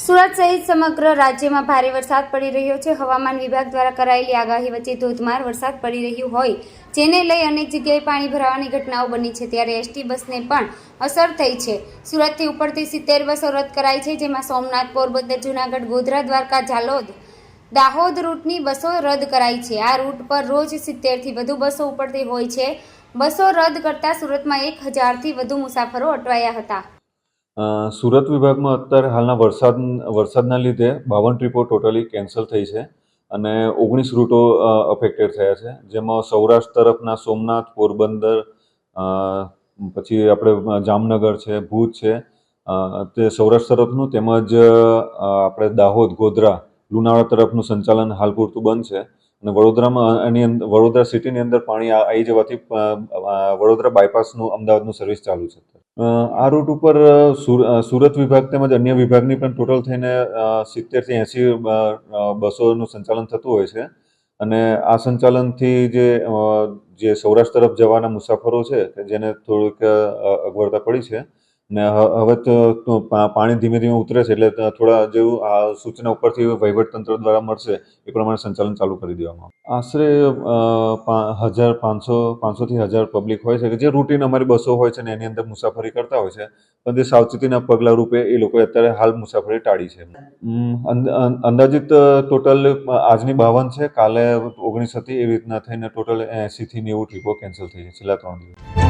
સુરત સહિત સમગ્ર રાજ્યમાં ભારે વરસાદ પડી રહ્યો છે। હવામાન વિભાગ દ્વારા કરાયેલી આગાહી વચ્ચે ધોધમાર વરસાદ પડી રહ્યો હોય જેને લઈ અનેક જગ્યાએ પાણી ભરાવાની ઘટનાઓ બની છે, ત્યારે એસટી બસને પણ અસર થઈ છે। સુરતથી ઉપડતી 70 બસો રદ કરાઈ છે, જેમાં સોમનાથ, પોરબંદર, જૂનાગઢ, ગોધરા, દ્વારકા, ઝાલોદ, દાહોદ રૂટની બસો રદ કરાઈ છે। આ રૂટ પર રોજ 70 થી વધુ બસો ઉપડતી હોય છે। બસો રદ કરતા સુરતમાં 1000થી વધુ મુસાફરો અટવાયા હતા। સુરત વિભાગમાં અત્યારે હાલના વરસાદના લીધે 52 ટ્રીપો ટોટલી કેન્સલ થઈ છે અને 19 રૂટો અફેક્ટેડ થયા છે, જેમાં સૌરાષ્ટ્ર તરફના સોમનાથ, પોરબંદર, પછી આપણે જામનગર છે, ભુજ છે, તે સૌરાષ્ટ્ર તરફનું, તેમજ આપણે દાહોદ, ગોધરા, લુણાવાડા તરફનું સંચાલન હાલ પૂરતું બંધ છે અને વડોદરામાં વડોદરા સિટીની અંદર પાણી આવી જવાથી વડોદરા બાયપાસનું અમદાવાદનું સર્વિસ ચાલુ છે। આ રૂટ ઉપર સુરત વિભાગ તેમજ અન્ય વિભાગની પણ ટોટલ થઈને 70 થી 80 બસોનું સંચાલન થતું હોય છે અને આ સંચાલનથી જે સૌરાષ્ટ્ર તરફ જવાના મુસાફરો છે જેને થોડીક અગવડતા પડી છે ને હવે તો પાણી ધીમે ધીમે ઉતરે છે, એટલે થોડા જેવું સૂચના ઉપરથી વહીવટતંત્ર દ્વારા મળશે એ પ્રમાણે સંચાલન ચાલુ કરી દેવામાં આવશે। આશરે 500 થી 1000 પબ્લિક હોય છે કે જે રૂટીન અમારી બસો હોય છે ને એની અંદર મુસાફરી કરતા હોય છે, પણ તે સાવચેતીના પગલા રૂપે એ લોકોએ અત્યારે હાલ મુસાફરી ટાળી છે। અંદાજિત ટોટલ આજની 52 છે, કાલે 19 હતી, એવી રીતના થઈને ટોટલ 80 થી 90 ટ્રીપો કેન્સલ થઈ છે છેલ્લા 3 દિવસ।